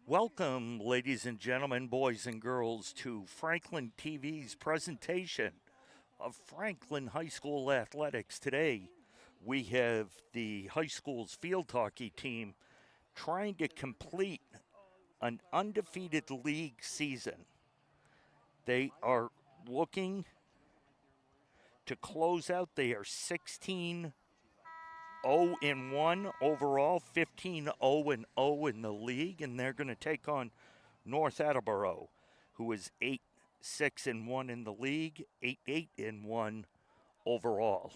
Welcome, ladies and gentlemen, boys and girls, to Franklin TV's presentation of Franklin High School athletics. Today, we have the high school's field hockey team trying to complete an undefeated league season. They are looking to close out. They are 16 0-1 overall, 15 0-0 in the league, and they're going to take on North Attleboro, who is 8-6-1 in the league, 8-8-1 overall.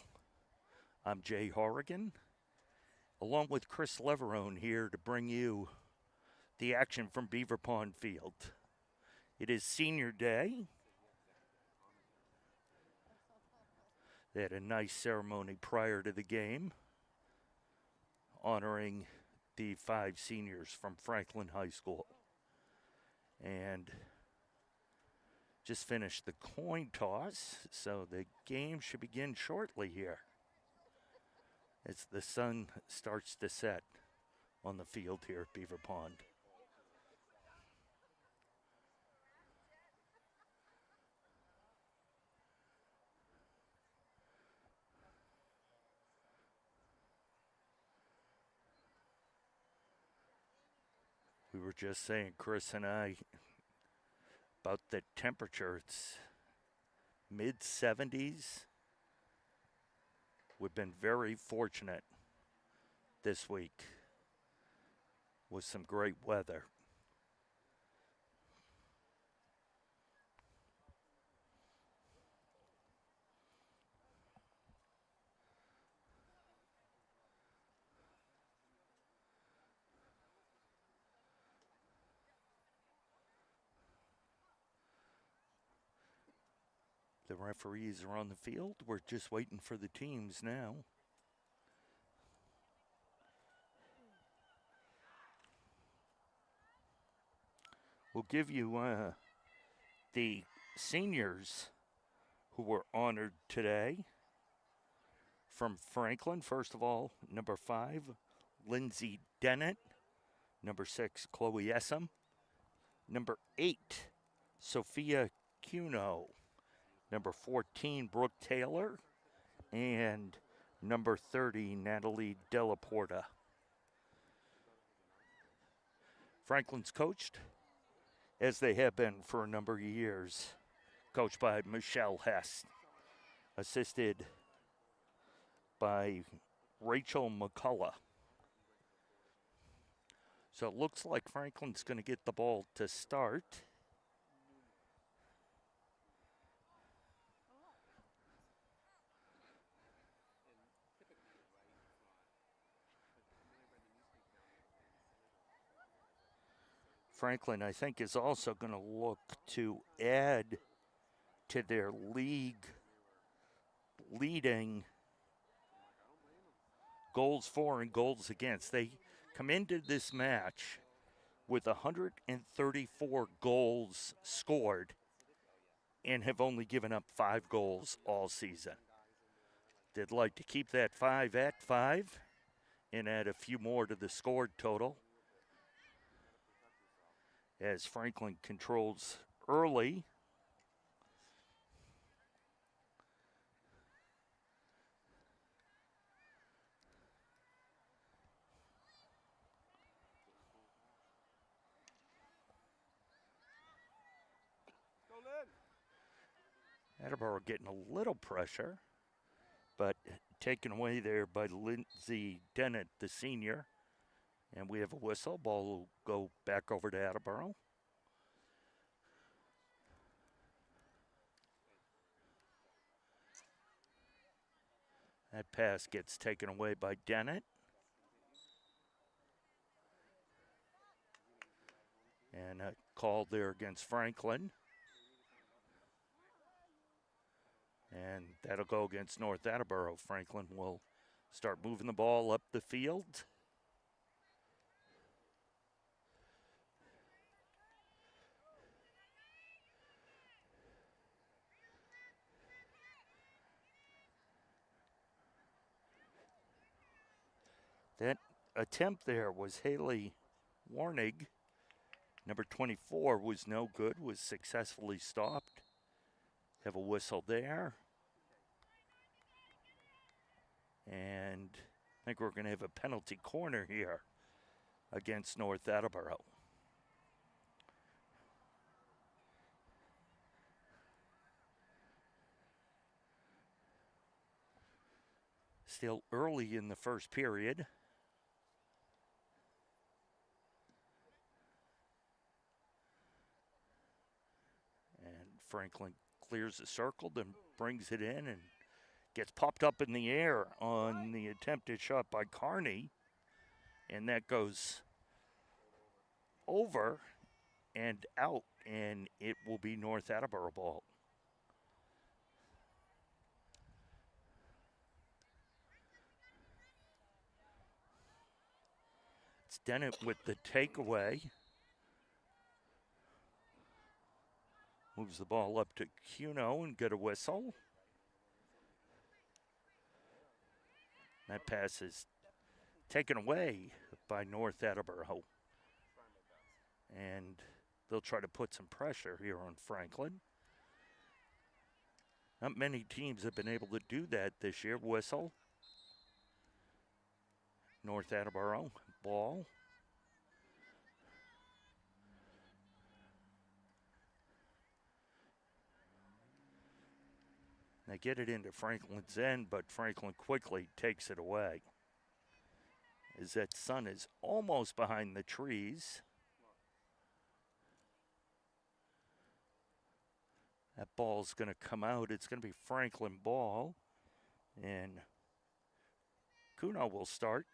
I'm Jay Horrigan, along with Chris Leverone here to bring you the action from Beaver Pond Field. It is senior day. They had a nice ceremony prior to the game, honoring the 5 seniors from Franklin High School. And just finished the coin toss, so the game should begin shortly here as the sun starts to set on the field here at Beaver Pond. We were just saying, Chris and I, about the temperature. It's mid-70s. We've been very fortunate this week with some great weather. The referees are on the field. We're just waiting for the teams now. We'll give you the seniors who were honored today from Franklin. First of all, number 5, Lindsay Dennett. Number 6, Chloe Essam. Number 8, Sophia Cuno. Number 14, Brooke Taylor. And number 30, Natalie Delaporta. Franklin's coached, as they have been for a number of years, coached by Michelle Hess, assisted by Rachel McCullough. So it looks like Franklin's going to get the ball to start. Franklin, I think, is also going to look to add to their league leading goals for and goals against. They come into this match with 134 goals scored and have only given up 5 goals all season. They'd like to keep that 5 at 5 and add a few more to the scored total, as Franklin controls early. Attleboro getting a little pressure, but taken away there by Lindsay Dennett, the senior. And we have a whistle. Ball will go back over to Attleboro. That pass gets taken away by Dennett. And a call there against Franklin. And that'll go against North Attleboro. Franklin will start moving the ball up the field. That attempt there was Haley Warnig, Number 24 was no good, was successfully stopped. Have a whistle there. And I think we're going to have a penalty corner here against North Attleboro. Still early in the first period. And Franklin clears the circle, then brings it in and gets popped up in the air on the attempted shot by Carney. And that goes over and out, and it will be North Attleboro ball. It's Dennett with the takeaway. Moves the ball up to Cuno and get a whistle. That pass is taken away by North Attleboro. And they'll try to put some pressure here on Franklin. Not many teams have been able to do that this year. Whistle. North Attleboro ball. They get it into Franklin's end, but Franklin quickly takes it away. As that sun is almost behind the trees. That ball's going to come out. It's going to be Franklin ball. And Cuno will start.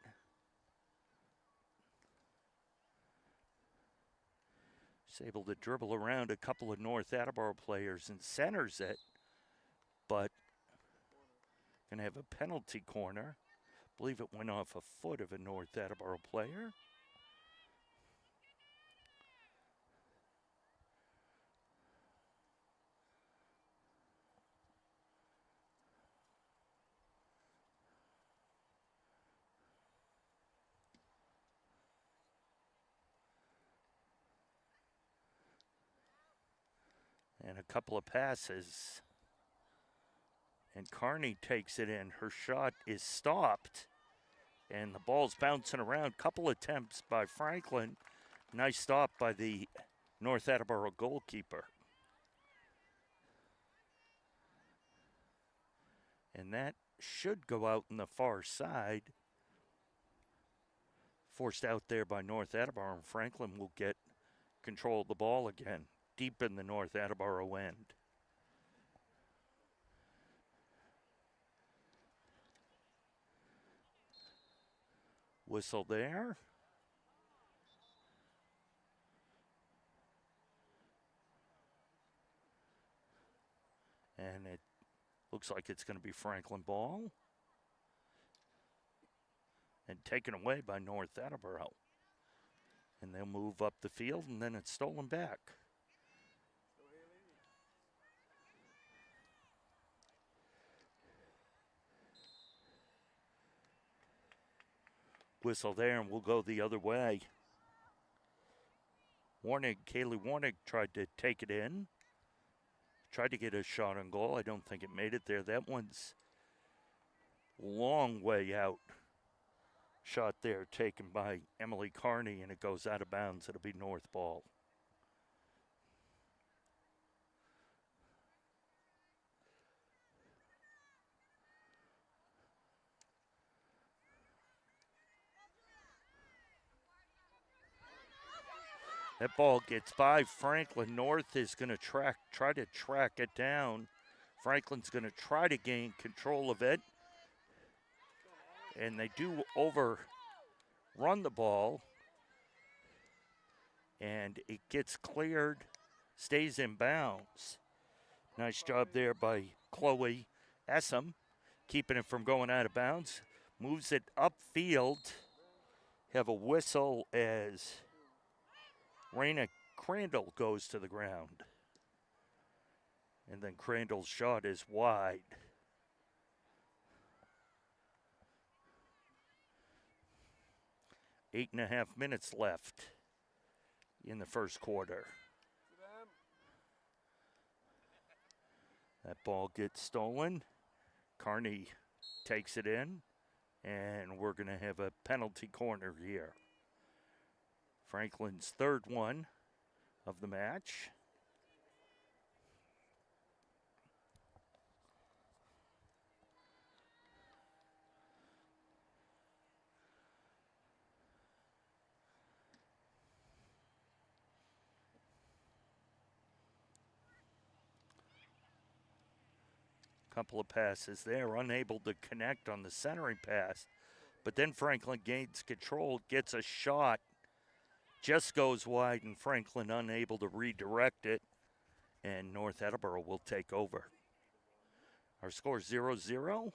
He's able to dribble around a couple of North Attleboro players and centers it. But going to have a penalty corner. I believe it went off a foot of a North Attleboro player. And a couple of passes. And Carney takes it in. Her shot is stopped. And the ball's bouncing around. Couple attempts by Franklin. Nice stop by the North Attleboro goalkeeper. And that should go out in the far side. Forced out there by North Attleboro. And Franklin will get control of the ball again. Deep in the North Attleboro end. Whistle there. And it looks like it's going to be Franklin ball. And taken away by North Attleboro. And they'll move up the field, and then it's stolen back. Whistle there, and we'll go the other way. Kaylee Warnick tried to take it in. Tried to get a shot on goal. I don't think it made it there. That one's long way out. Shot there taken by Emily Carney, and it goes out of bounds. It'll be North ball. That ball gets by Franklin. North is going to try to track it down. Franklin's going to try to gain control of it. And they do overrun the ball. And it gets cleared, stays in bounds. Nice job there by Chloe Essam, keeping it from going out of bounds. Moves it upfield. Have a whistle as Raina Crandall goes to the ground. And then Crandall's shot is wide. .8.5 minutes left in the first quarter. That ball gets stolen. Carney takes it in, and we're going to have a penalty corner here. Franklin's third one of the match. Couple of passes there, unable to connect on the centering pass. But then Franklin gains control, gets a shot, just goes wide, and Franklin unable to redirect it, and North Attleboro will take over. Our score 0-0.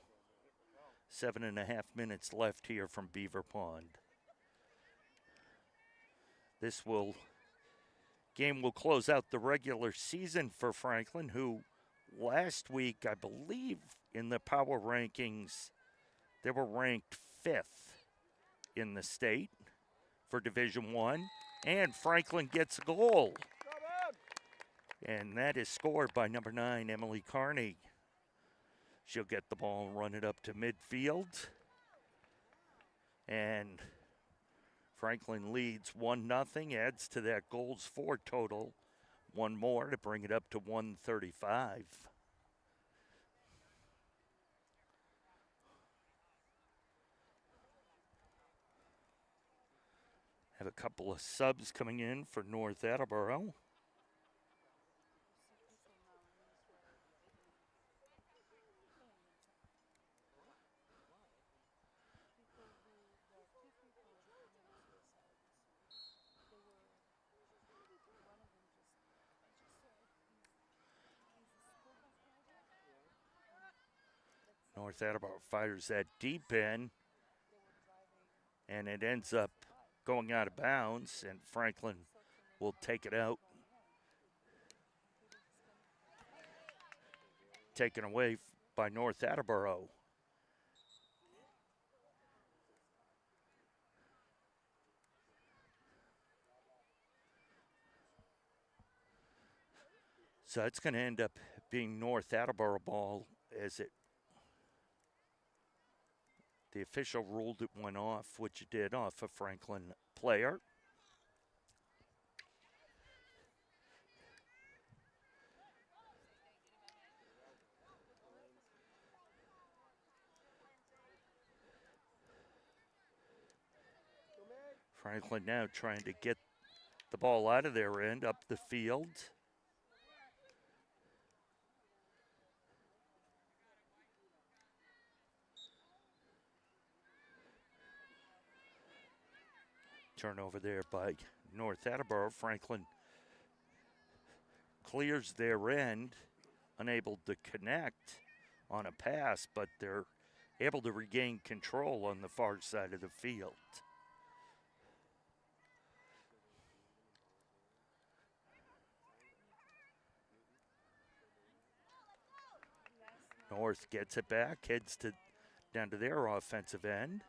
7.5 minutes left here from Beaver Pond. This game will close out the regular season for Franklin, who last week, I believe, in the power rankings, they were ranked 5th in the state for Division I, and Franklin gets a goal. And that is scored by number 9, Emily Carney. She'll get the ball and run it up to midfield. And Franklin leads 1-0, adds to that goals for total. One more to bring it up to 135. Have a couple of subs coming in for North Attleboro. North Attleboro fires that deep in, and it ends up going out of bounds, and Franklin will take it out. Taken away by North Attleboro. So it's going to end up being North Attleboro ball as the official ruled it went off, which it did, off a Franklin player. Franklin now trying to get the ball out of their end, up the field. Turnover there by North Attleboro. Franklin clears their end, unable to connect on a pass, but they're able to regain control on the far side of the field. North gets it back, heads down to their offensive end.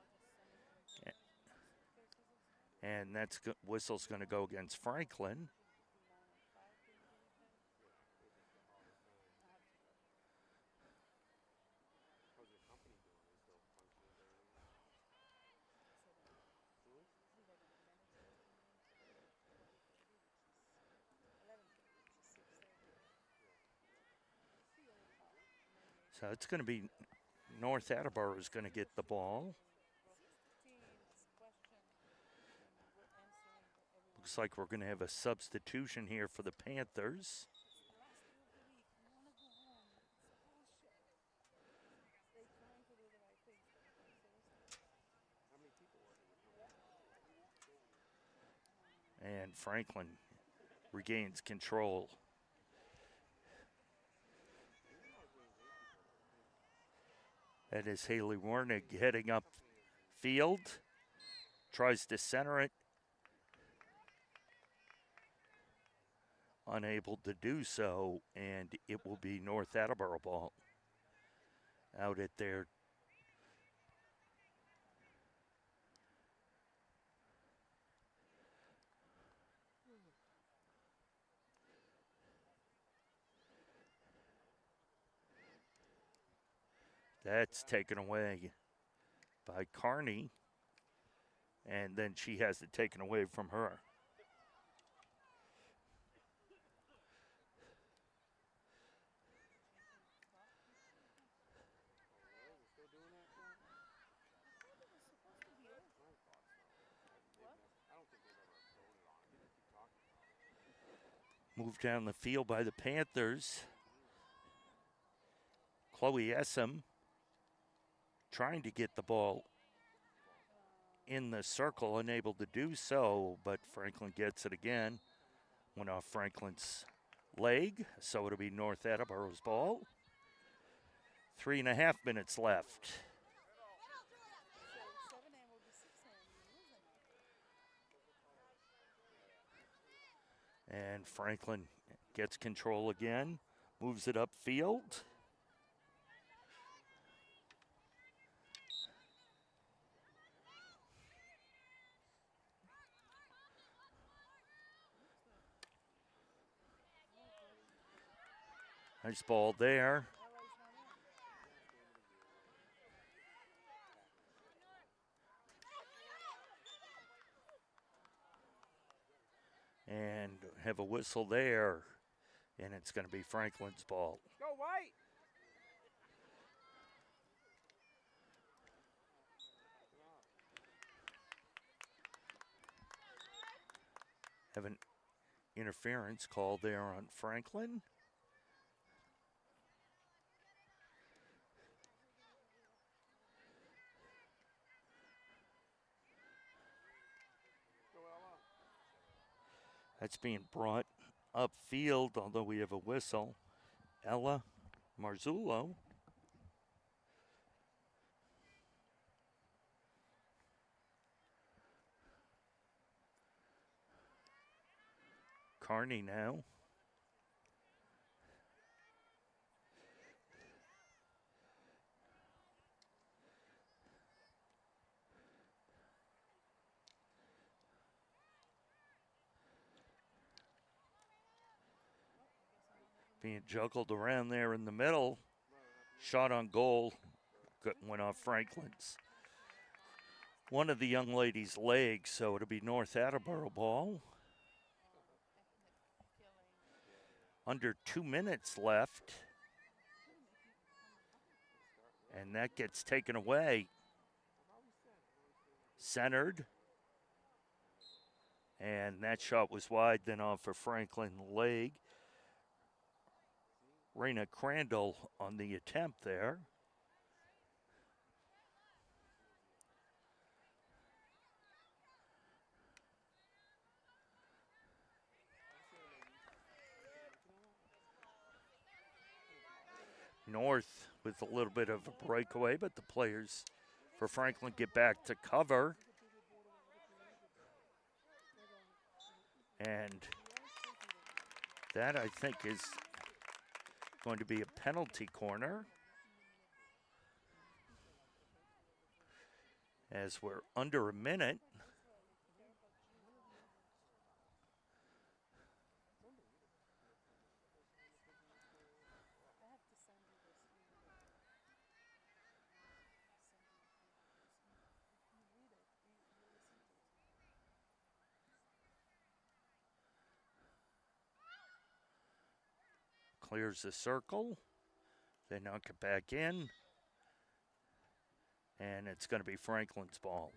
And that's whistle's going to go against Franklin. So it's going to be North Attleboro is going to get the ball. Looks like we're going to have a substitution here for the Panthers. And Franklin regains control. That is Haley Warnig heading up field. Tries to center it. Unable to do so, and it will be North Attleboro ball out at their That's taken away by Carney, and then she has it taken away from her. Moved down the field by the Panthers. Chloe Essam trying to get the ball in the circle, unable to do so, but Franklin gets it again. Went off Franklin's leg, so it'll be North Attleboro's ball. 3.5 minutes left. And Franklin gets control again, moves it upfield. Nice ball there. And have a whistle there, and it's going to be Franklin's ball. Go White! Have an interference call there on Franklin. That's being brought upfield, although we have a whistle. Ella Marzullo. Carney now. Being juggled around there in the middle. Shot on goal. Went off Franklin's. One of the young ladies' legs, so it'll be North Attleboro ball. Under 2 minutes left. And that gets taken away. Centered. And that shot was wide, then off of Franklin leg. Raina Crandall on the attempt there. North with a little bit of a breakaway, but the players for Franklin get back to cover. And that, I think, is going to be a penalty corner, as we're under a minute. Clears the circle. They knock it back in. And it's going to be Franklin's ball.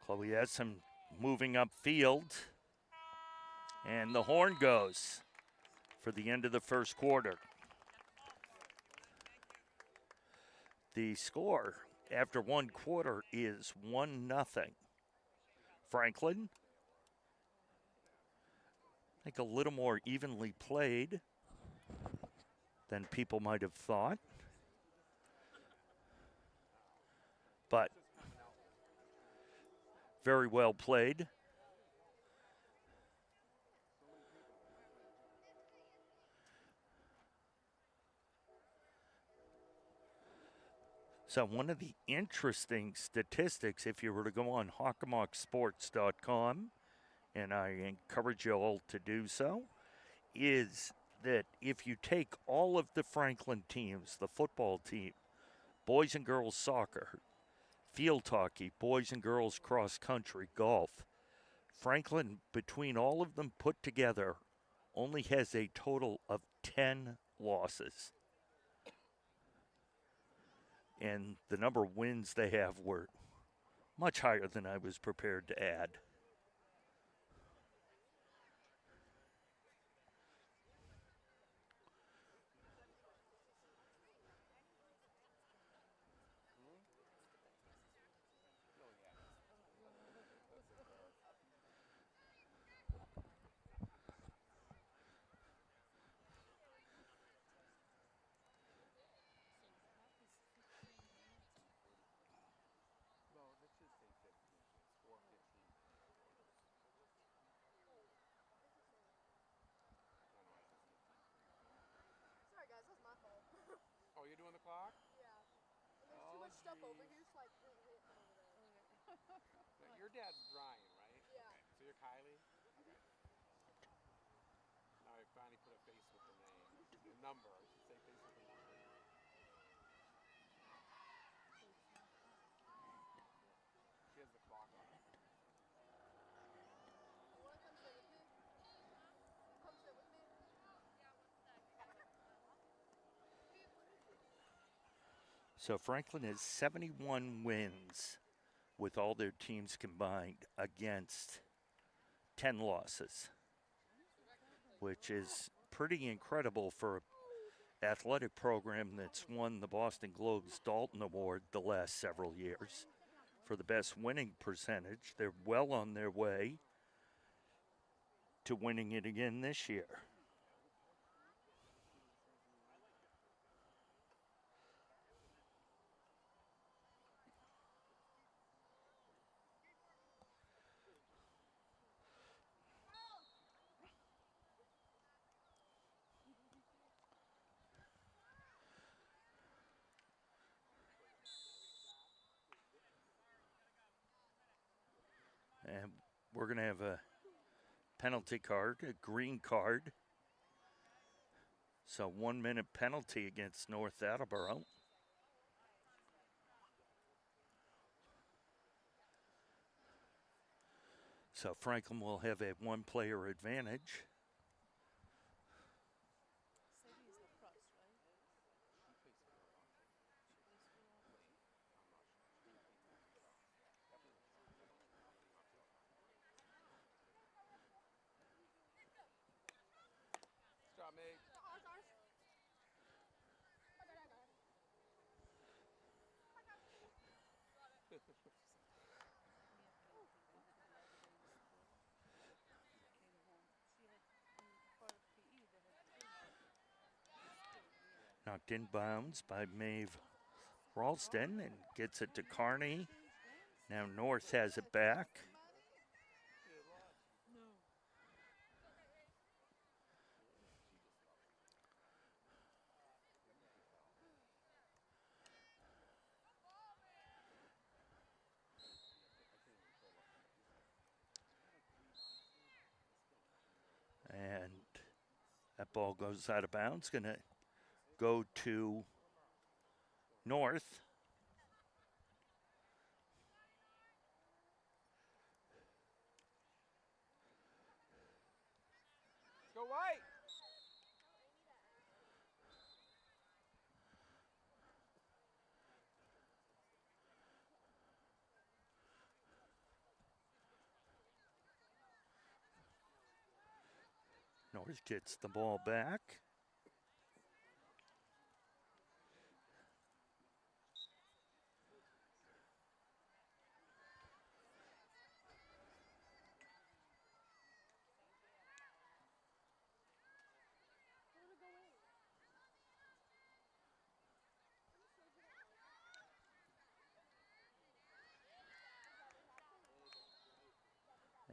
Chloe Essam moving upfield. And the horn goes for the end of the first quarter. The score after one quarter is 1-0. Franklin, I think a little more evenly played than people might have thought. But very well played. So, one of the interesting statistics, if you were to go on hockomocksports.com, and I encourage you all to do so, is that if you take all of the Franklin teams, the football team, boys and girls soccer, field hockey, boys and girls cross country, golf, Franklin, between all of them put together, only has a total of 10 losses. And the number of wins they have were much higher than I was prepared to add. Oh, you're doing the clock? Yeah. And there's too much stuff over here, so like hit over there. Okay. Your dad's Brian, right? Yeah. So you're Kylie? Okay. Now I finally put a face with the name. The number. I should say face with the number. She has the clock on her. You want to come sit with me? Come sit with me? So Franklin has 71 wins with all their teams combined against 10 losses, which is pretty incredible for an athletic program that's won the Boston Globe's Dalton Award the last several years for the best winning percentage. They're well on their way to winning it again this year. And we're going to have a penalty card, a green card. So 1 minute penalty against North Attleboro. So Franklin will have a one-player advantage. Knocked in bounds by Maeve Ralston and gets it to Carney. Now North has it back. And that ball goes out of bounds. Going to go to North. Go white! North gets the ball back.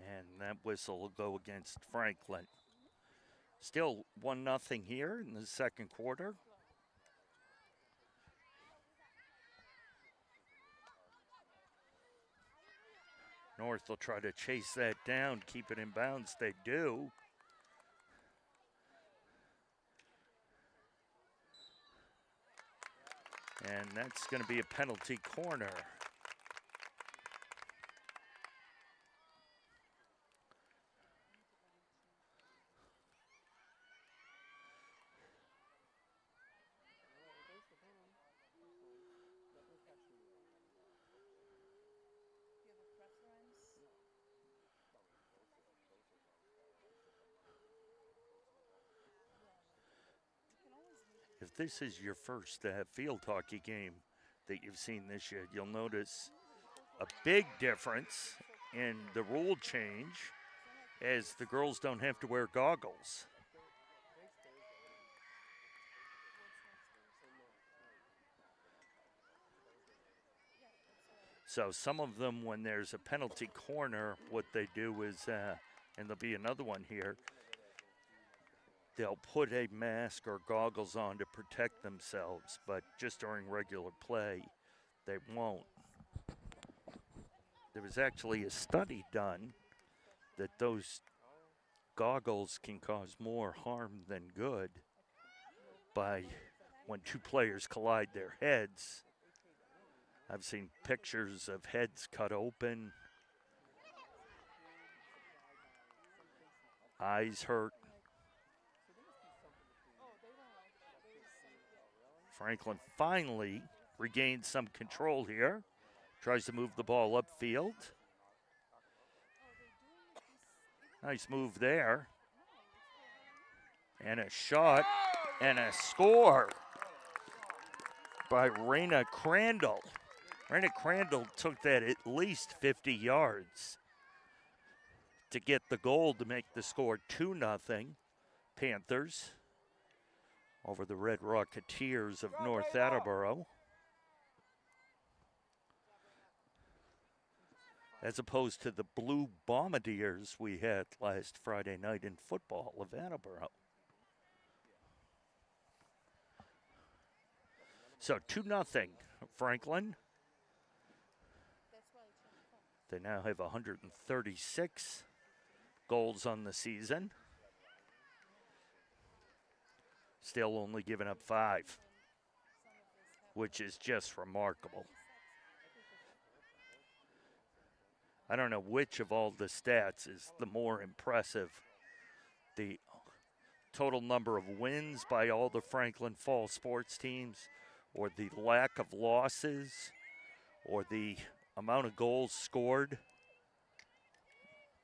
And that whistle will go against Franklin. Still 1-0 here in the second quarter. North will try to chase that down, keep it in bounds. They do. And that's going to be a penalty corner. If this is your first field hockey game that you've seen this year, you'll notice a big difference in the rule change as the girls don't have to wear goggles. So some of them, when there's a penalty corner, what they do is, and there'll be another one here, they'll put a mask or goggles on to protect themselves, but just during regular play, they won't. There was actually a study done that those goggles can cause more harm than good by when two players collide their heads. I've seen pictures of heads cut open, eyes hurt. Franklin finally regained some control here. Tries to move the ball upfield. Nice move there. And a shot and a score by Raina Crandall. Raina Crandall took that at least 50 yards to get the goal to make the score 2-0 Panthers over the Red Rocketeers of North Attleboro. As opposed to the Blue Bombardiers we had last Friday night in football of Attleboro. So 2-0 Franklin. They now have 136 goals on the season. Still only giving up 5, which is just remarkable. I don't know which of all the stats is the more impressive. The total number of wins by all the Franklin Falls sports teams, or the lack of losses, or the amount of goals scored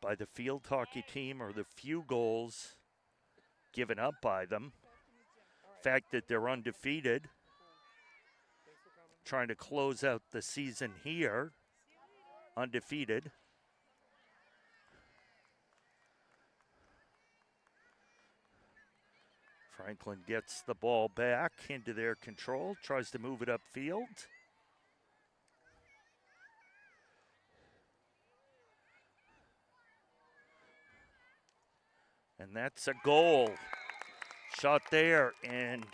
by the field hockey team, or the few goals given up by them. Fact that they're undefeated, trying to close out the season here, undefeated. Franklin gets the ball back into their control, tries to move it upfield. And that's a goal. Shot there, and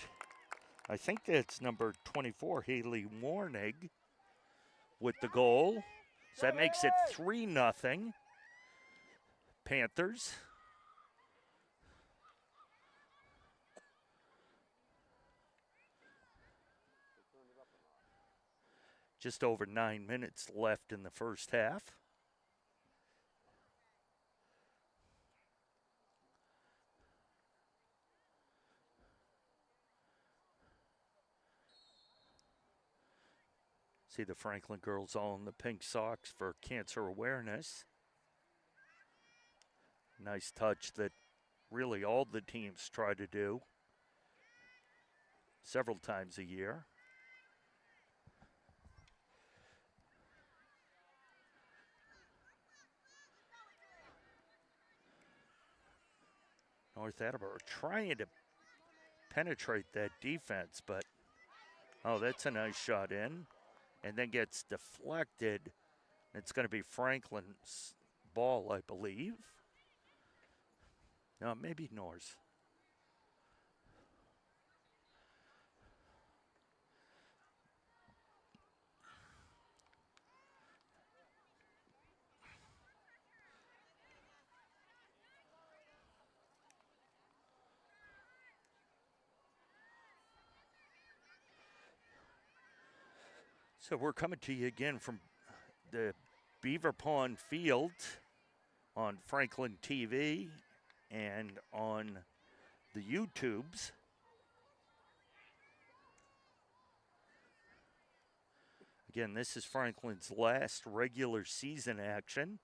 I think that's number 24, Haley Warnig, with the goal. So that makes it 3-0 Panthers. Just over 9 minutes left in the first half. See the Franklin girls all in the pink socks for cancer awareness. Nice touch that really all the teams try to do several times a year. North Attleboro trying to penetrate that defense, but oh, that's a nice shot in, and then gets deflected. It's going to be Franklin's ball, I believe. No, maybe Nor's. So we're coming to you again from the Beaver Pond Field on Franklin TV and on the YouTubes. Again, this is Franklin's last regular season action.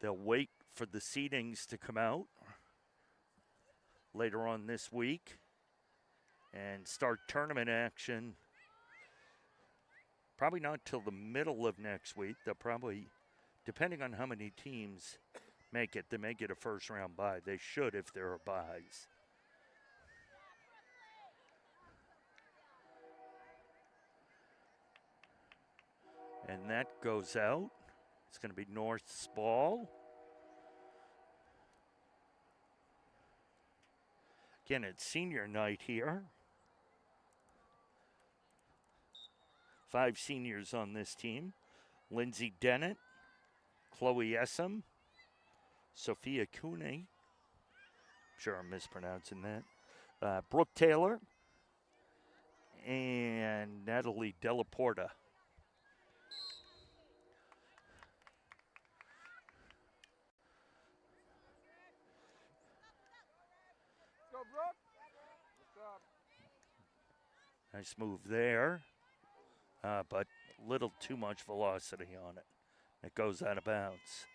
They'll wait for the seedings to come out later on this week and start tournament action probably not till the middle of next week. They'll probably, depending on how many teams make it, they may get a first round bye. They should if there are byes. And that goes out. It's going to be North's ball. Again, it's senior night here. 5 seniors on this team. Lindsay Dennett, Chloe Essam, Sophia Cooney. I'm sure I'm mispronouncing that. Brooke Taylor, and Natalie Delaporta. Go, Brooke. Good job. Nice move there, but little too much velocity on it. It goes out of bounds.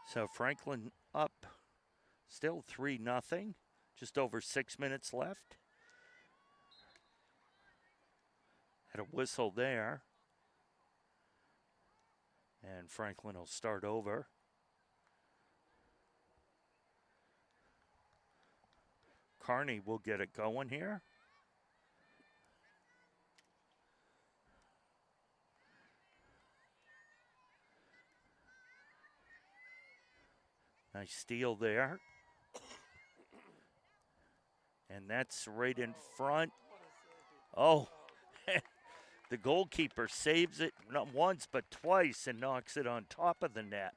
So Franklin up, still 3-0, just over 6 minutes left. Had a whistle there. And Franklin will start over. Kearney will get it going here. Nice steal there. And that's right in front. Oh, the goalkeeper saves it not once but twice and knocks it on top of the net.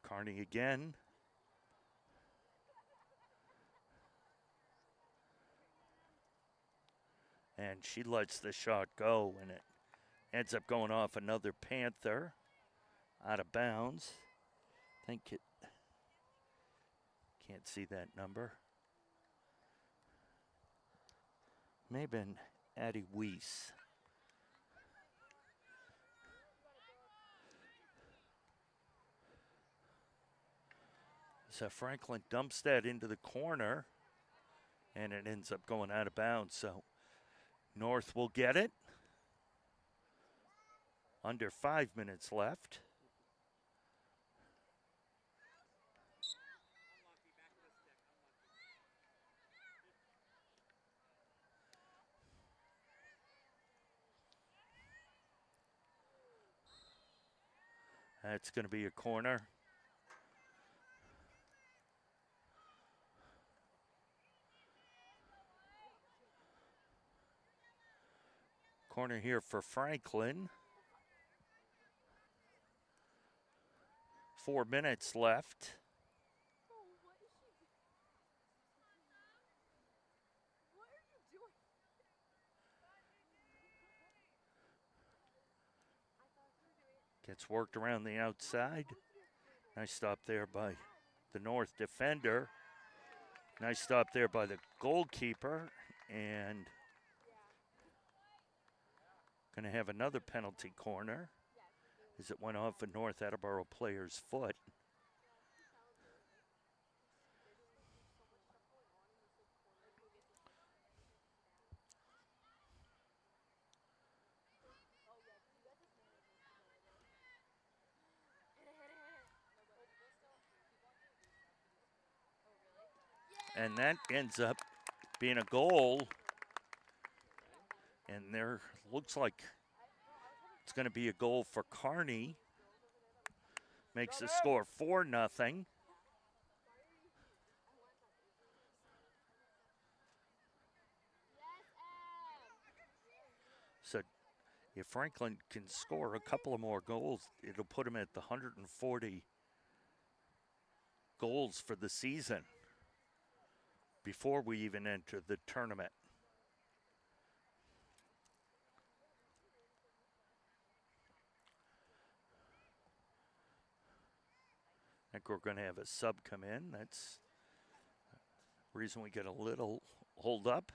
Kearney again. And she lets the shot go, and it ends up going off another Panther out of bounds. I think it, can't see that number. May have been Addie Weiss. So Franklin dumps that into the corner, and it ends up going out of bounds. So North will get it. Under 5 minutes left. That's going to be a corner. Corner here for Franklin. 4 minutes left. Gets worked around the outside. Nice stop there by the North defender. Nice stop there by the goalkeeper. And going to have another penalty corner as it went off a North Attleboro player's foot. And that ends up being a goal. And there looks like it's going to be a goal for Kearney. Makes the score 4-0. So if Franklin can score a couple of more goals, it'll put him at the 140 goals for the season before we even enter the tournament. I think we're going to have a sub come in. That's the reason we get a little hold up.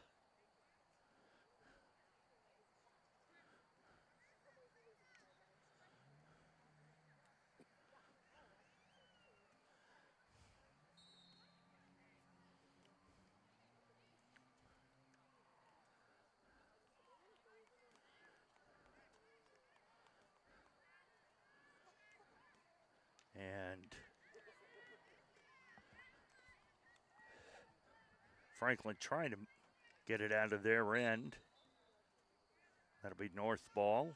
And Franklin trying to get it out of their end. That'll be north ball.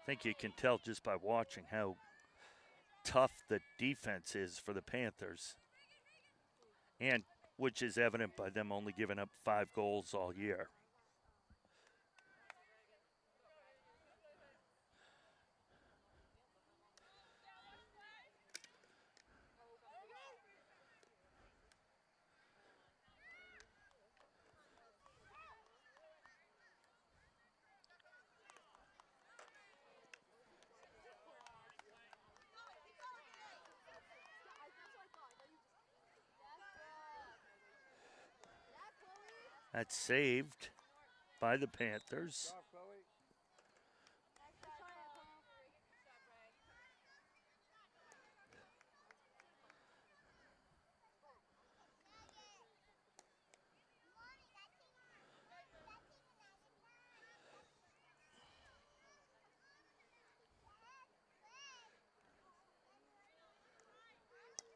I think you can tell just by watching how tough the defense is for the Panthers, and which is evident by them only giving up 5 goals all year. That's saved by the Panthers.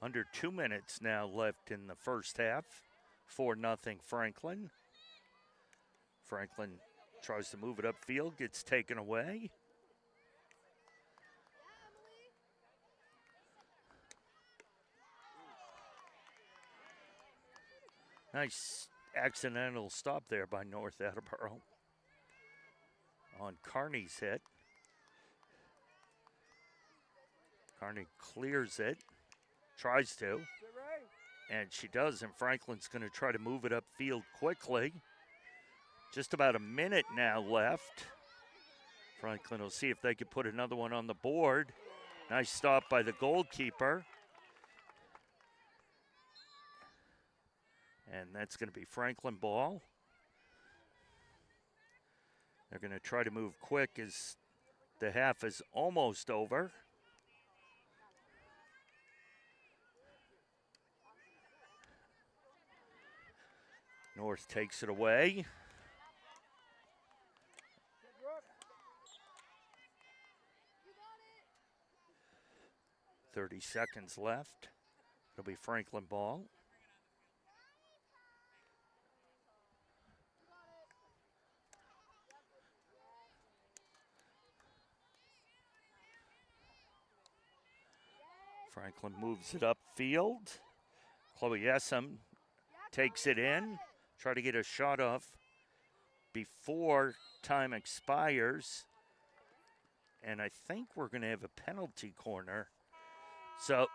Under 2 minutes now left in the first half. 4-0 Franklin. Franklin tries to move it upfield, gets taken away. Nice accidental stop there by North Attleboro on Kearney's hit. Kearney clears it, tries to, and she does, and Franklin's going to try to move it upfield quickly. Just about a minute now left. Franklin will see if they can put another one on the board. Nice stop by the goalkeeper. And that's going to be Franklin ball. They're going to try to move quick as the half is almost over. North takes it away. 30 seconds left. It'll be Franklin ball. Franklin moves it upfield. Chloe Essam takes it in. Try to get a shot off before time expires. And I think we're going to have a penalty corner. So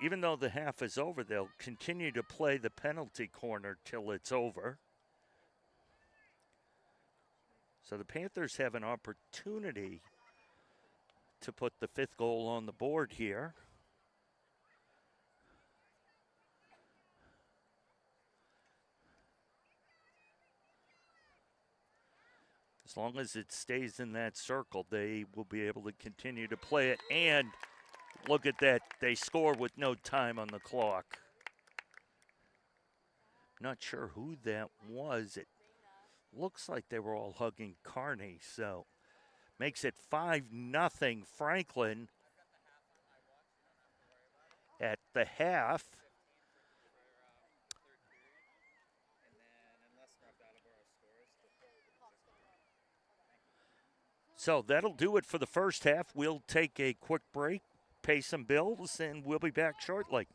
even though the half is over, they'll continue to play the penalty corner till it's over. So the Panthers have an opportunity to put the 5th goal on the board here. As long as it stays in that circle, they will be able to continue to play it. And look at that, they score with no time on the clock. Not sure who that was. It looks like they were all hugging Kearney, so makes it 5-0 Franklin at the half. So that'll do it for the first half. We'll take a quick break, pay some bills, and we'll be back shortly.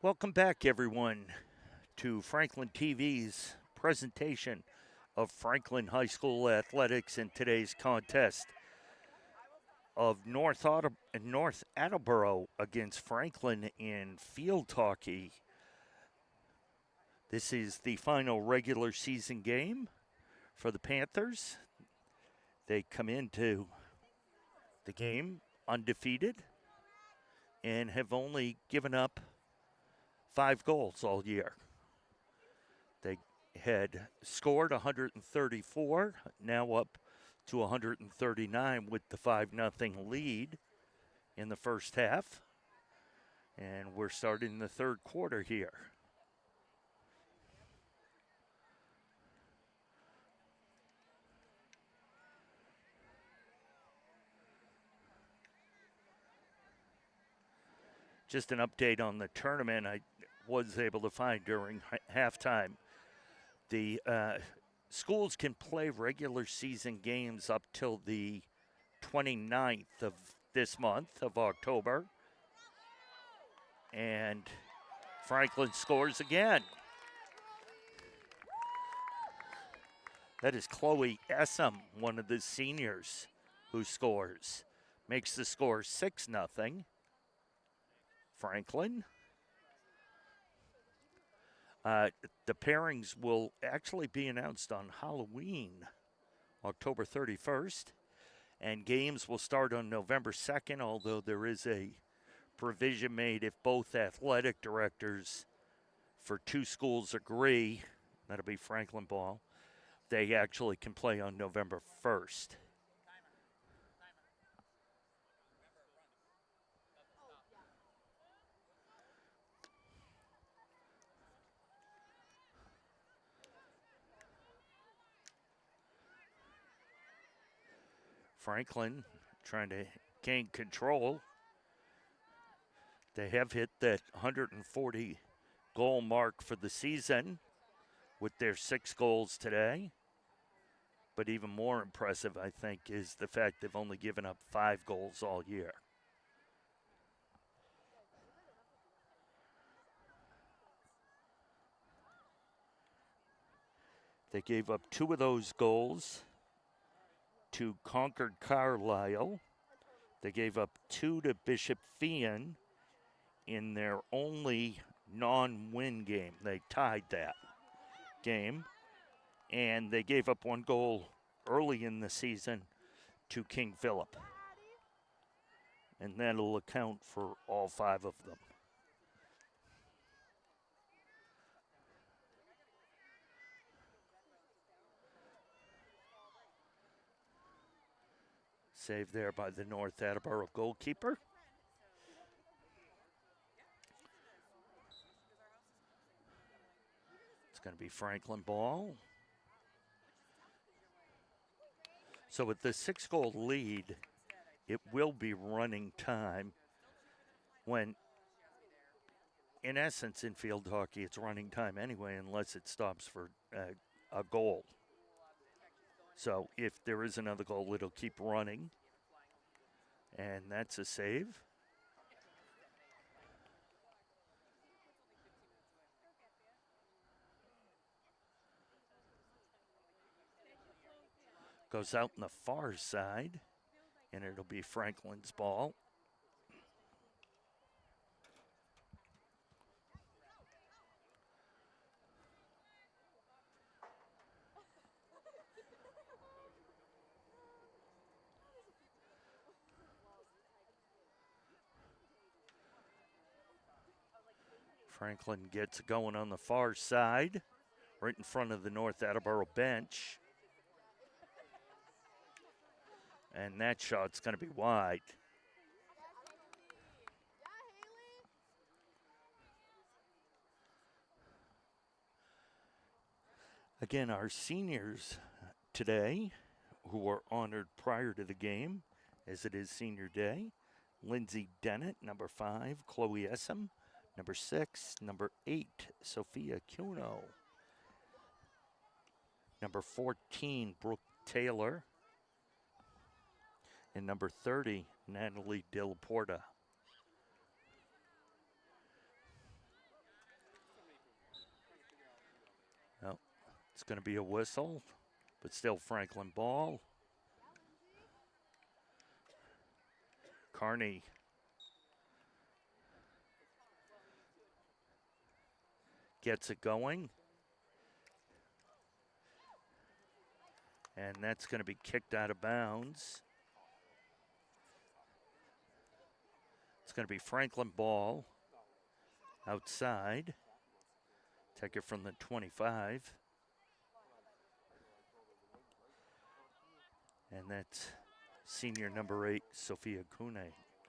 Welcome back, everyone, to Franklin TV's presentation of Franklin High School athletics in today's contest of North Attleboro against Franklin in field hockey. This is the final regular season game for the Panthers. They come into the game undefeated and have only given up 5 goals all year. They had scored 134, now up to 139 with the 5-0 lead in the first half. And we're starting the third quarter here. Just an update on the tournament I was able to find during halftime. The schools can play regular season games up till the 29th of this month of October. And Franklin scores again. That is Chloe Essam, one of the seniors, who scores. Makes the score 6-0. Franklin. The pairings will actually be announced on Halloween, October 31st, and games will start on November 2nd, although there is a provision made if both athletic directors for 2 schools agree, that'll be Franklin ball, they actually can play on November 1st. Franklin trying to gain control. They have hit that 140 goal mark for the season with their 6 goals today. But even more impressive, I think, is the fact they've only given up 5 goals all year. They gave up 2 of those goals to Concord Carlisle. They gave up 2 to Bishop Fian in their only non-win game. They tied that game. And they gave up 1 goal early in the season to King Philip. And that'll account for all 5 of them. Saved there by the North Attleboro goalkeeper. It's going to be Franklin ball. So with the 6-goal lead, it will be running time when, in essence, in field hockey, it's running time anyway unless it stops for a goal. So if there is another goal, it'll keep running. And that's a save. Goes out in the far side, and it'll be Franklin's ball. Franklin gets going on the far side, right in front of the North Attleboro bench. And that shot's going to be wide. Again, our seniors today, who were honored prior to the game, as it is senior day, Lindsay Dennett, number 5, Chloe Essam, number 6, number 8, Sophia Cuno, number 14, Brooke Taylor, and number 30, Natalie Del Porta. It's going to be a whistle, but still Franklin ball. Kearney gets it going. And that's going to be kicked out of bounds. It's going to be Franklin ball outside. Take it from the 25. And that's senior number 8, Sophia Kune,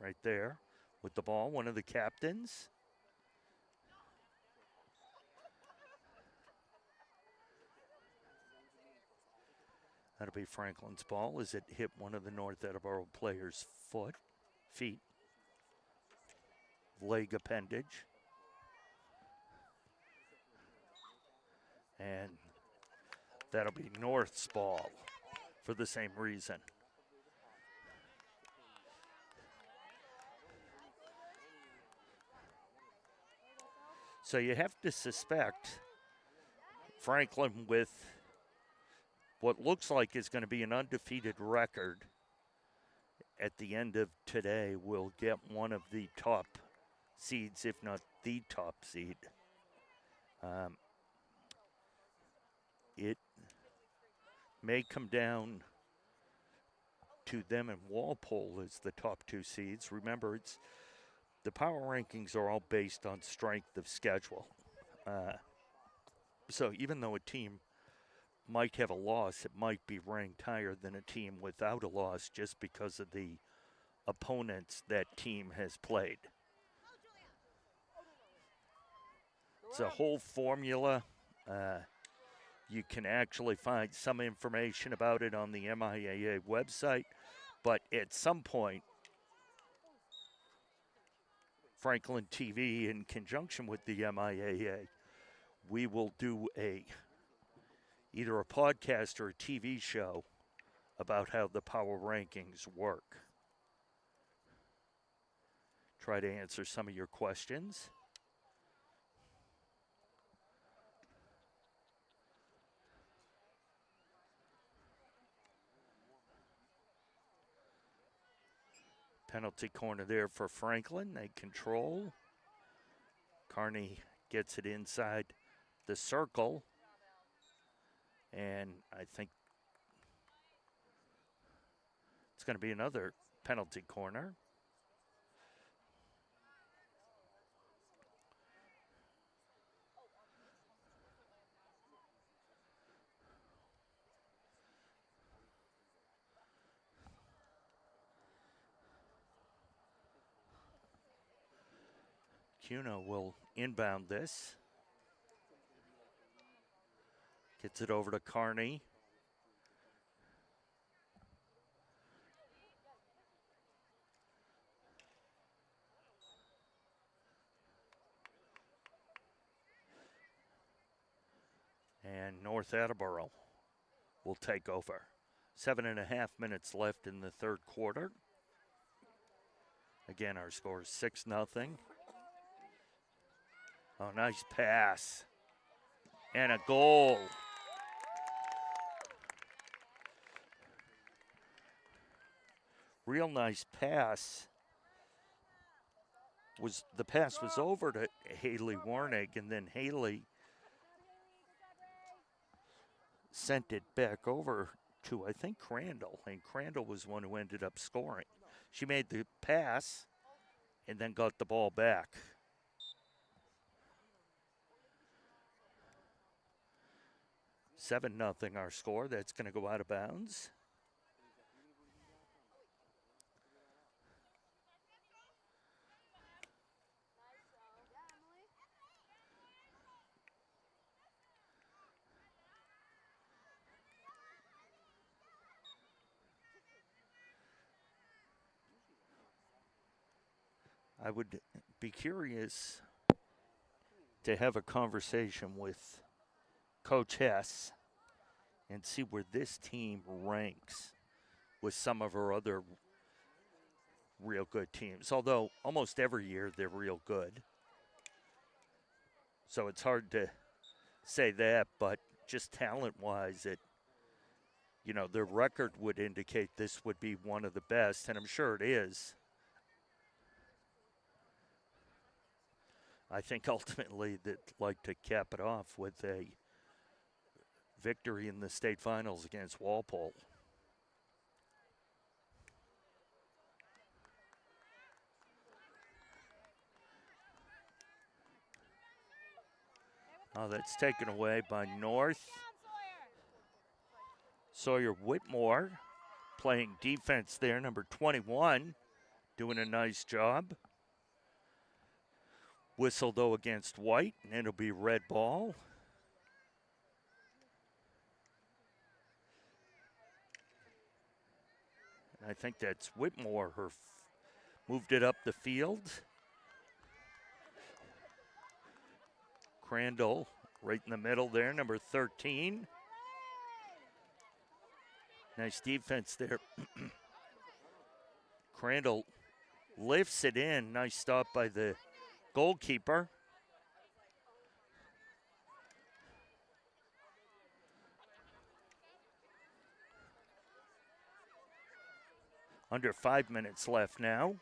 right there with the ball, one of the captains. That'll be Franklin's ball as it hit one of the North Attleboro players' feet, leg appendage. And that'll be North's ball for the same reason. So you have to suspect Franklin, with what looks like is going to be an undefeated record at the end of today, will get one of the top seeds, if not the top seed. It may come down to them and Walpole as the top 2 seeds. Remember, the power rankings are all based on strength of schedule. So even though a team might have a loss, it might be ranked higher than a team without a loss just because of the opponents that team has played. It's a whole formula. You can actually find some information about it on the MIAA website, but at some point, Franklin TV, in conjunction with the MIAA, we will do either a podcast or a TV show about how the power rankings work. Try to answer some of your questions. Penalty corner there for Franklin. They control. Kearney gets it inside the circle. And I think it's going to be another penalty corner. Cuno will inbound this. Gets it over to Kearney. And North Attleboro will take over. 7.5 minutes left in the third quarter. Again, our score is 6-0. Oh, nice pass. And a goal. Real nice pass. The pass was over to Haley Warnig, and then Haley sent it back over to, I think, Crandall. And Crandall was one who ended up scoring. She made the pass and then got the ball back. Seven nothing our score. That's going to go out of bounds. I would be curious to have a conversation with Coach Hess and see where this team ranks with some of our other real good teams. Although almost every year they're real good. So it's hard to say that, but just talent-wise, their record would indicate this would be one of the best, and I'm sure it is. I think ultimately they'd like to cap it off with a victory in the state finals against Walpole. Oh, that's taken away by North. Sawyer Whitmore playing defense there, number 21, doing a nice job. Whistle, though, against White, and it'll be red ball. I think that's Whitmore, moved it up the field. Crandall right in the middle there, number 13. Nice defense there. Crandall lifts it in. Nice stop by the goalkeeper. Under 5 minutes left now.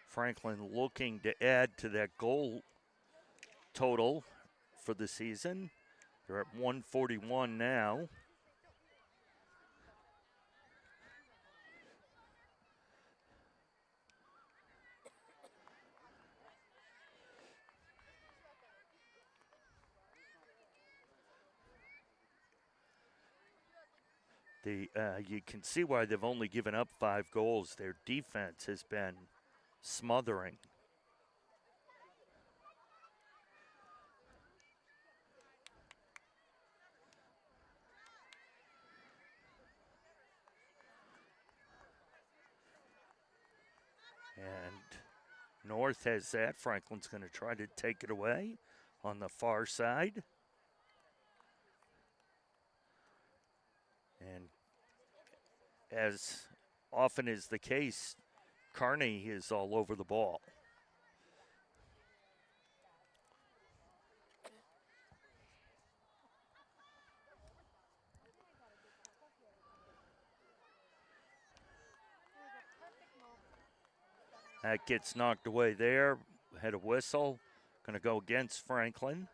Franklin looking to add to that goal total for the season. They're at 141 now. You can see why they've only given up 5 goals. Their defense has been smothering. And North has that. Franklin's going to try to take it away on the far side. And as often is the case, Kearney is all over the ball. That gets knocked away there. Had a whistle. Going to go against Franklin.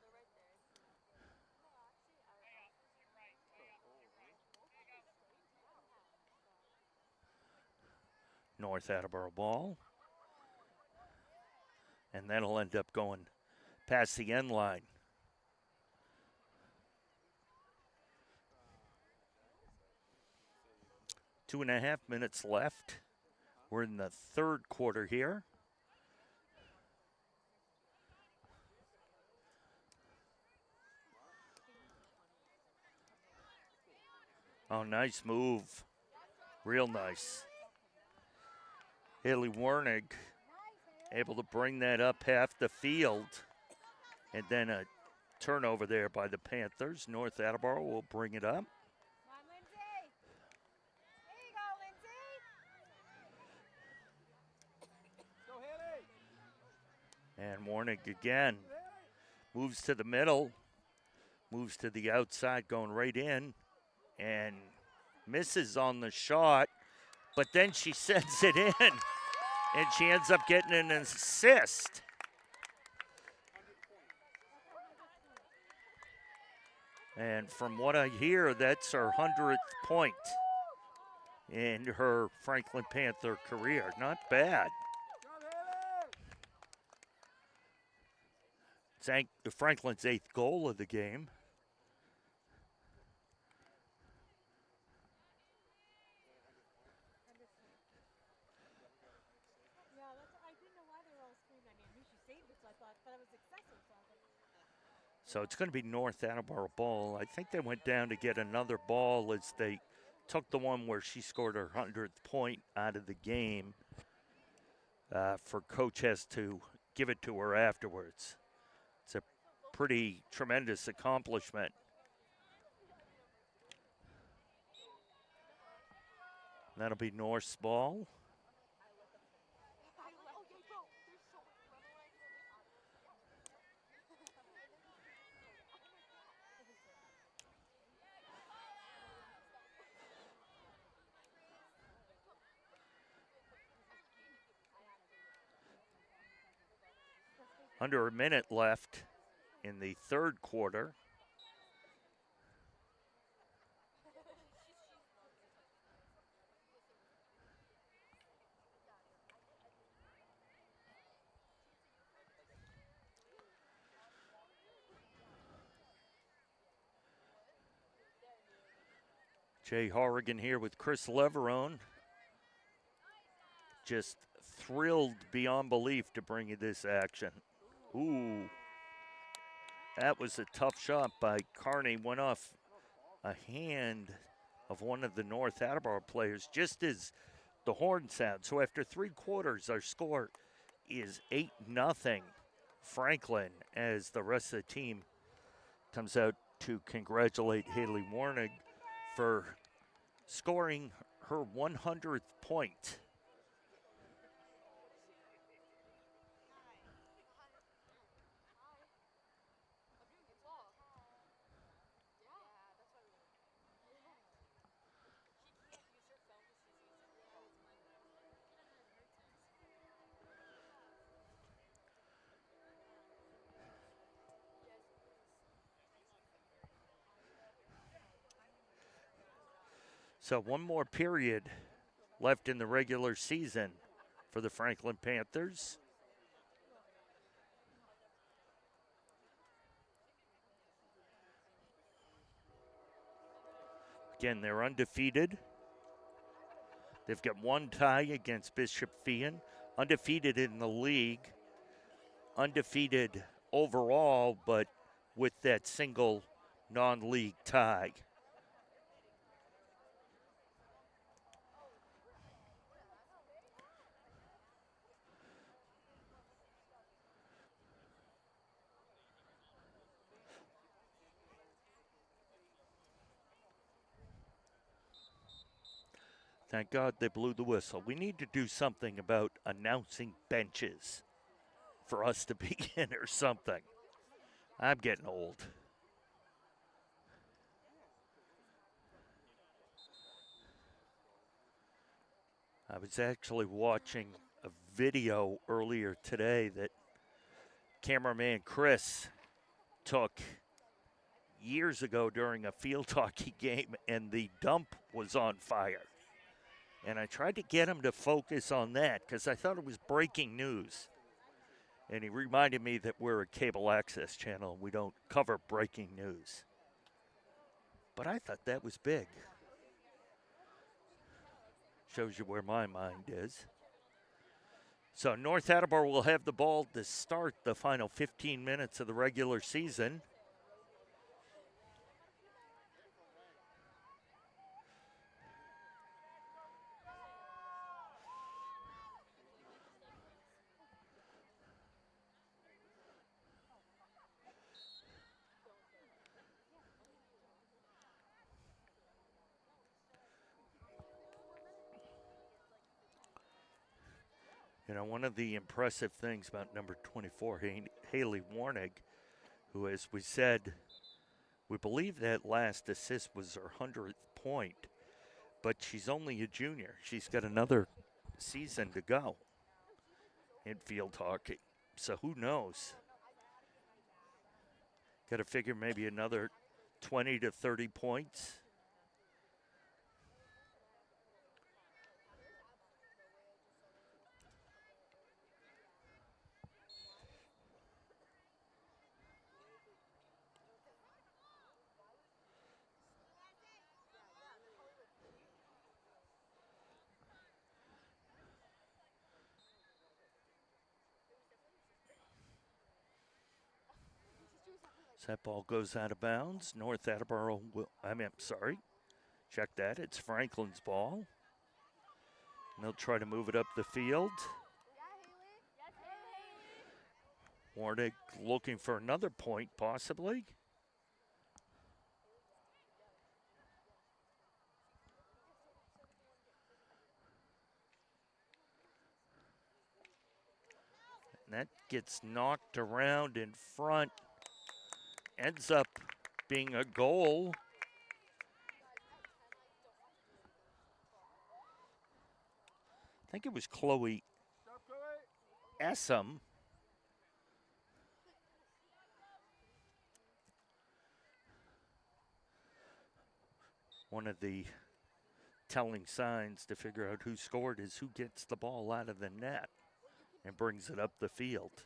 North Attleboro ball. And that'll end up going past the end line. Two and a half minutes left. We're in the third quarter here. Oh, nice move. Real nice. Haley Wernig able to bring that up half the field. And then a turnover there by the Panthers. North Attleboro will bring it up. And Warnick again moves to the middle, moves to the outside, going right in, and misses on the shot, but then she sends it in, and she ends up getting an assist. And from what I hear, that's her 100th point in her Franklin Panther career. Not bad. Franklin's 8th goal of the game. So it's going to be North Attleboro ball. I think they went down to get another ball as they took the one where she scored her 100th point out of the game. For Coach Hess to give it to her afterwards. It's a pretty tremendous accomplishment. That'll be North's ball. Under a minute left in the third quarter. Jay Horrigan here with Chris Leverone. Just thrilled beyond belief to bring you this action. Ooh, that was a tough shot by Carney. Went off a hand of one of the North Attleboro players just as the horn sound. So after 3 quarters, our score is 8-0 Franklin as the rest of the team comes out to congratulate Haley Warnig for scoring her 100th point. So one more period left in the regular season for the Franklin Panthers. Again, they're undefeated. They've got one tie against Bishop Feehan, undefeated in the league, undefeated overall, but with that single non-league tie. Thank God they blew the whistle. We need to do something about announcing benches for us to begin or something. I'm getting old. I was actually watching a video earlier today that cameraman Chris took years ago during a field hockey game, and the dump was on fire. And I tried to get him to focus on that because I thought it was breaking news. And he reminded me that we're a cable access channel and we don't cover breaking news. But I thought that was big. Shows you where my mind is. So North Attleboro will have the ball to start the final 15 minutes of the regular season. You know, one of the impressive things about number 24, Haley Warnig, who, as we said, we believe that last assist was her 100th point, but she's only a junior. She's got another season to go in field hockey. So who knows? Got to figure maybe another 20 to 30 points. So that ball goes out of bounds. North Attleboro will, sorry. Check that. It's Franklin's ball. And they'll try to move it up the field. Warnick looking for another point, possibly. And that gets knocked around in front. Ends up being a goal. I think it was Chloe Essam. One of the telling signs to figure out who scored is who gets the ball out of the net and brings it up the field.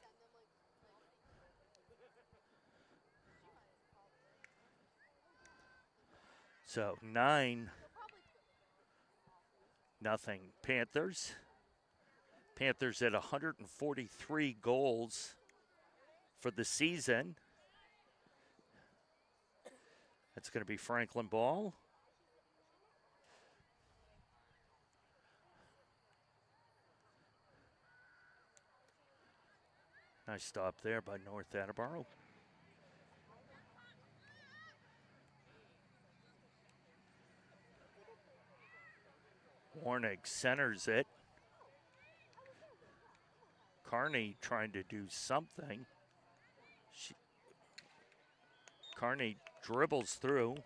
So 9-0 Panthers. Panthers at 143 goals for the season. That's going to be Franklin ball. Nice stop there by North Attleboro. Warnick centers it. Carney trying to do something. Carney dribbles through.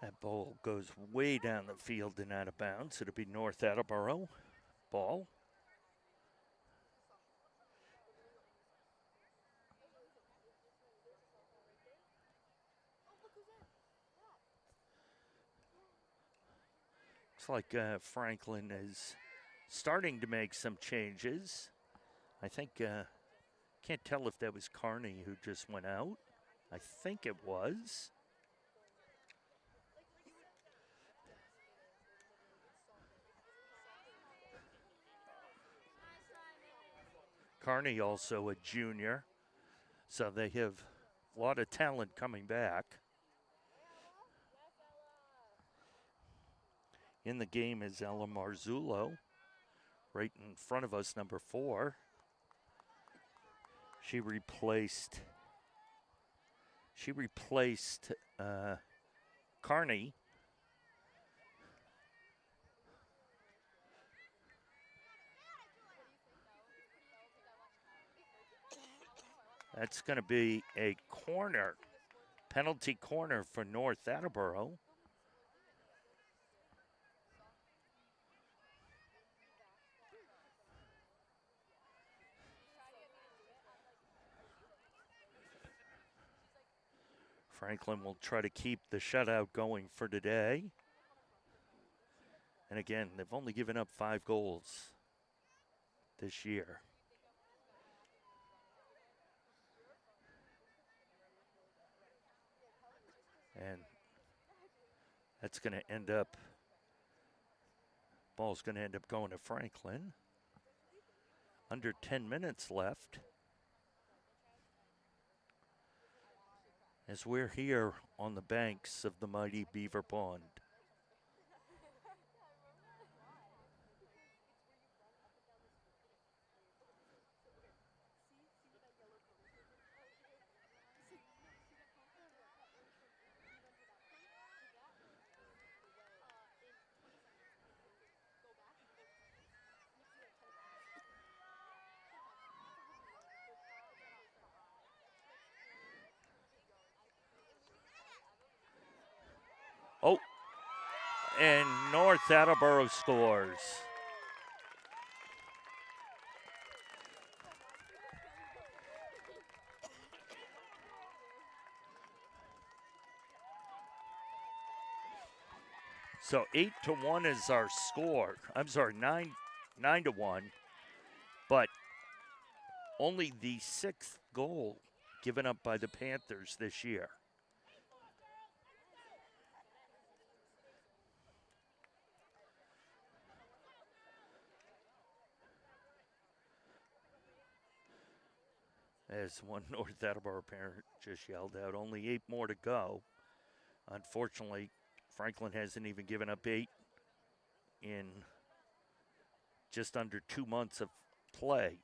That ball goes way down the field and out of bounds. It'll be North Attleboro ball. Looks like Franklin is starting to make some changes. I think, can't tell if that was Carney who just went out. I think it was. Carney also a junior, so they have a lot of talent coming back. In the game is Ella Marzullo, right in front of us, number 4. She replaced Carney. That's going to be a corner, penalty corner for North Attleboro. Franklin will try to keep the shutout going for today. And again, they've only given up 5 goals this year. And that's going to end up, ball's going to end up going to Franklin. Under 10 minutes left. As we're here on the banks of the mighty Beaver Pond. and North Attleboro scores. So 8-1 is our score. I'm sorry, 9-1. But only the 6th goal given up by the Panthers this year. As one North Attleboro parent just yelled out, only 8 more to go. Unfortunately, Franklin hasn't even given up 8 in just under 2 months of play.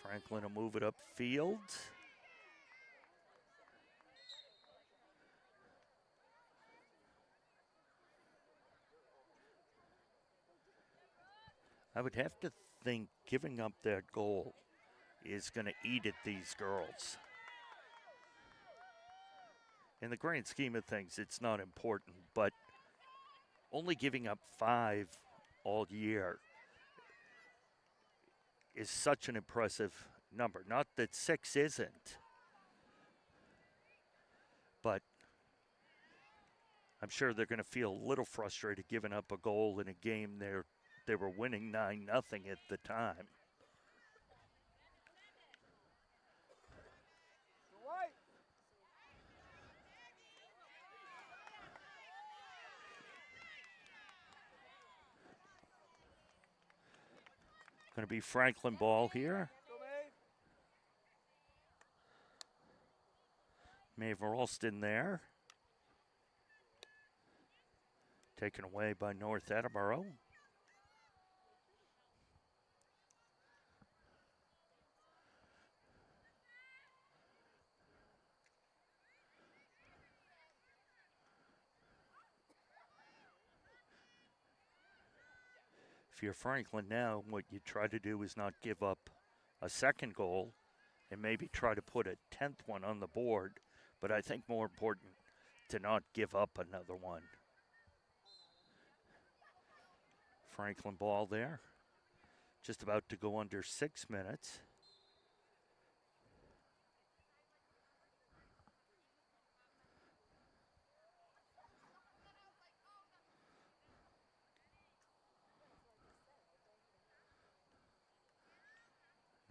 Franklin will move it upfield. I would have to think giving up that goal is going to eat at these girls. In the grand scheme of things, it's not important, but only giving up 5 all year is such an impressive number. Not that 6 isn't, but I'm sure they're going to feel a little frustrated giving up a goal in a game they were winning 9-0 at the time. Going to be Franklin ball here. Maeve Ralston there. Taken away by North Attleboro. If you're Franklin now, what you try to do is not give up a second goal and maybe try to put a 10th one on the board. But I think more important to not give up another one. Franklin ball there. Just about to go under 6 minutes.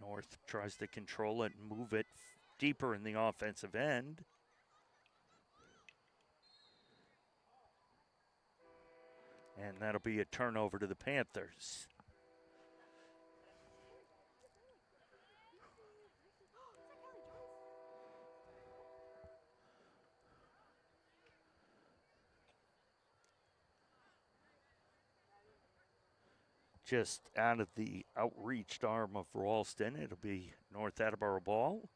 North tries to control it and move it deeper in the offensive end. And that'll be a turnover to the Panthers. Just out of the outreached arm of Ralston, it'll be North Attleboro ball.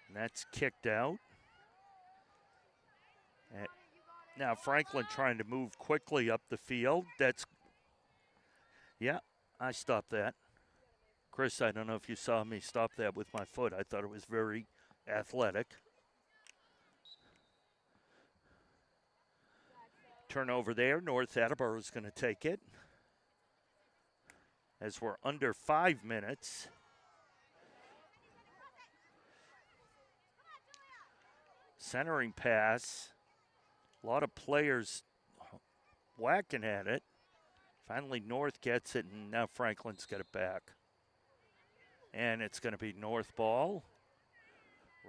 And that's kicked out. And now Franklin trying to move quickly up the field. Yeah, I stopped that. Chris, I don't know if you saw me stop that with my foot. I thought it was very athletic. Turnover there. North Attleboro is going to take it. As we're under 5 minutes. Centering pass. A lot of players whacking at it. Finally, North gets it, and now Franklin's got it back. And it's going to be North ball.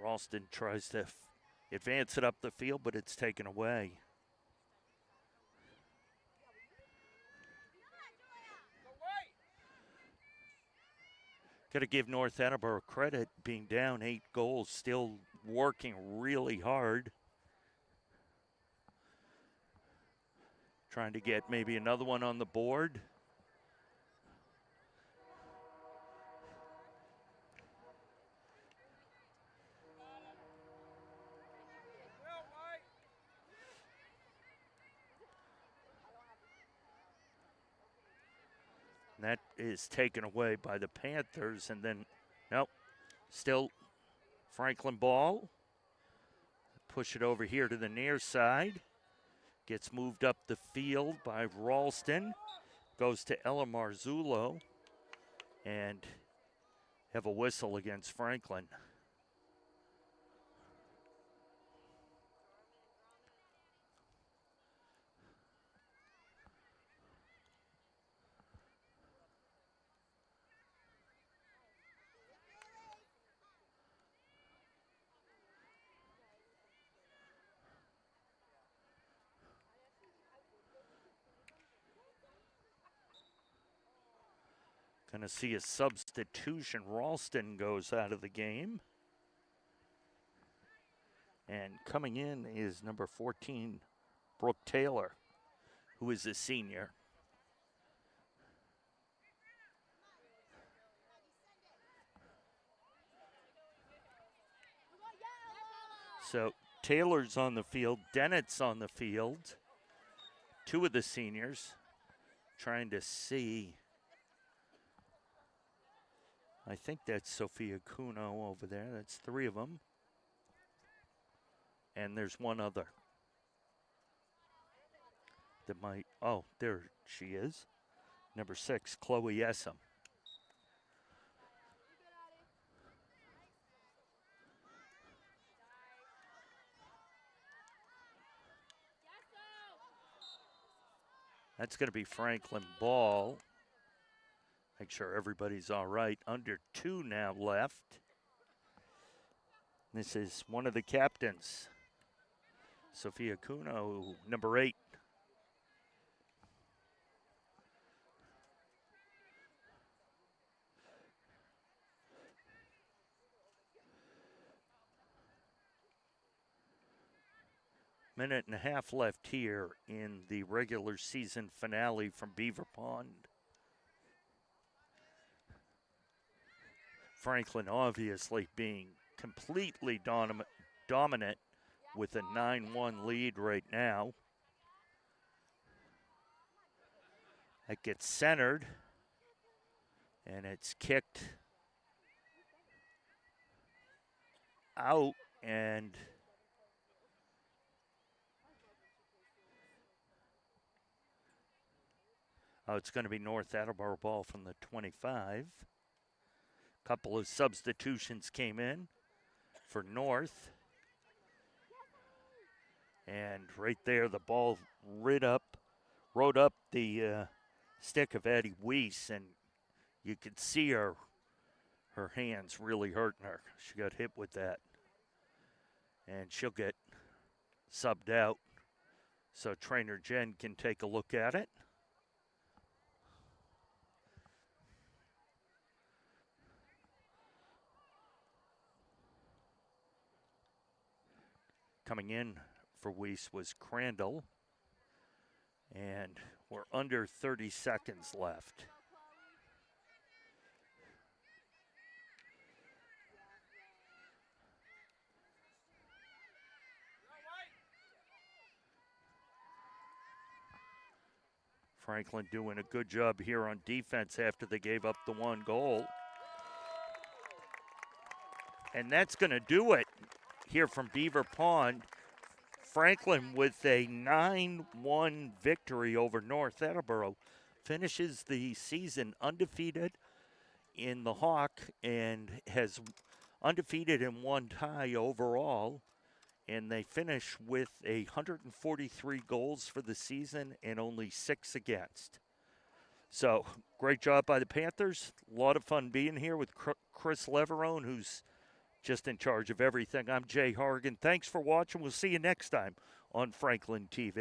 Ralston tries to advance it up the field, but it's taken away. Got to give North Attleboro credit, being down 8 goals, still working really hard. Trying to get maybe another one on the board. that is taken away by the Panthers. And then, nope, still Franklin ball. Push it over here to the near side. Gets moved up the field by Ralston. Goes to Ella Marzullo. And have a whistle against Franklin. Going to see a substitution. Ralston goes out of the game. And coming in is number 14, Brooke Taylor, who is a senior. So Taylor's on the field, Dennett's on the field. Two of the seniors trying to see. I think that's Sophia Cuno over there. That's three of them. And there's one other that might, oh, there she is. Number 6, Chloe Essam. That's going to be Franklin ball. Make sure everybody's all right. Under 2 now left. This is one of the captains, Sophia Cuno, number 8. Minute and a half left here in the regular season finale from Beaver Pond. Franklin obviously being completely dominant with a 9-1 lead right now. That gets centered, and it's kicked out, and it's going to be North Attleboro ball from the 25. Couple of substitutions came in for North. And right there, the ball rode up the stick of Addie Weiss, and you could see her hands really hurting her. She got hit with that. And she'll get subbed out so trainer Jen can take a look at it. Coming in for Weiss was Crandall, and we're under 30 seconds left. Franklin doing a good job here on defense after they gave up the 1 goal. And that's going to do it here from Beaver Pond. Franklin with a 9-1 victory over North Attleboro finishes the season undefeated in the Hawk and has undefeated in 1 tie overall. And they finish with 143 goals for the season and only 6 against. So, great job by the Panthers. A lot of fun being here with Chris Leverone, who's just in charge of everything. I'm Jay Hargan. Thanks for watching. We'll see you next time on Franklin TV.